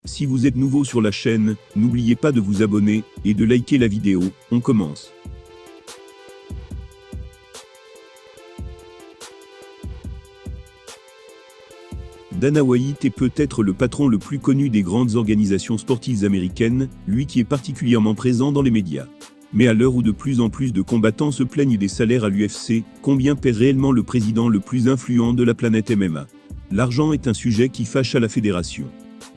Si vous êtes nouveau sur la chaîne, n'oubliez pas de vous abonner et de liker la vidéo. On commence. Dana White est peut-être le patron le plus connu des grandes organisations sportives américaines, lui qui est particulièrement présent dans les médias. Mais à l'heure où de plus en plus de combattants se plaignent des salaires à l'UFC, combien paie réellement le président le plus influent de la planète MMA? L'argent est un sujet qui fâche à la fédération.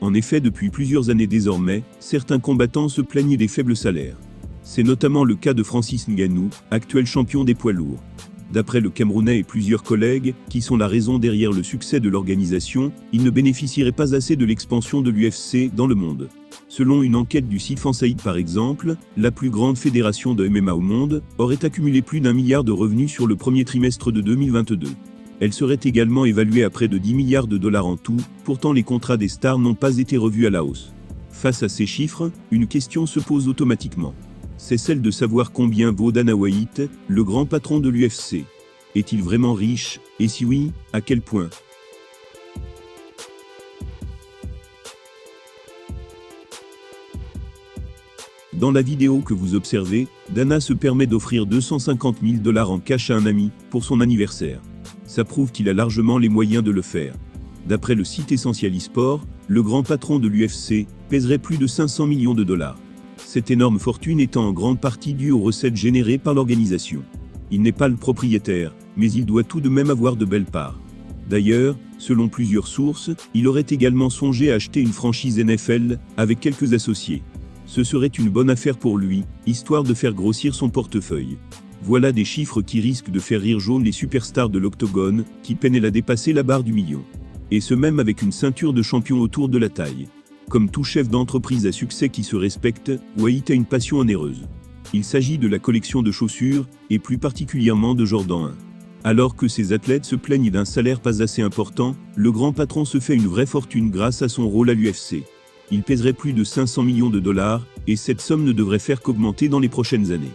En effet, depuis plusieurs années désormais, certains combattants se plaignent des faibles salaires. C'est notamment le cas de Francis Ngannou, actuel champion des poids lourds. D'après le Camerounais et plusieurs collègues, qui sont la raison derrière le succès de l'organisation, il ne bénéficierait pas assez de l'expansion de l'UFC dans le monde. Selon une enquête du site Fanside par exemple, la plus grande fédération de MMA au monde aurait accumulé plus d'1 milliard de revenus sur le premier trimestre de 2022. Elle serait également évaluée à près de 10 milliards de dollars en tout, pourtant les contrats des stars n'ont pas été revus à la hausse. Face à ces chiffres, une question se pose automatiquement. C'est celle de savoir combien vaut Dana White, le grand patron de l'UFC. Est-il vraiment riche, et si oui, à quel point? Dans la vidéo que vous observez, Dana se permet d'offrir 250 000 $ en cash à un ami, pour son anniversaire. Ça prouve qu'il a largement les moyens de le faire. D'après le site Essential eSport, le grand patron de l'UFC pèserait plus de 500 millions de dollars. Cette énorme fortune étant en grande partie due aux recettes générées par l'organisation. Il n'est pas le propriétaire, mais il doit tout de même avoir de belles parts. D'ailleurs, selon plusieurs sources, il aurait également songé à acheter une franchise NFL, avec quelques associés. Ce serait une bonne affaire pour lui, histoire de faire grossir son portefeuille. Voilà des chiffres qui risquent de faire rire jaune les superstars de l'octogone, qui peinent à dépasser la barre du million. Et ce même avec une ceinture de champion autour de la taille. Comme tout chef d'entreprise à succès qui se respecte, White a une passion onéreuse. Il s'agit de la collection de chaussures, et plus particulièrement de Jordan 1. Alors que ses athlètes se plaignent d'un salaire pas assez important, le grand patron se fait une vraie fortune grâce à son rôle à l'UFC. Il pèserait plus de 500 millions de dollars, et cette somme ne devrait faire qu'augmenter dans les prochaines années.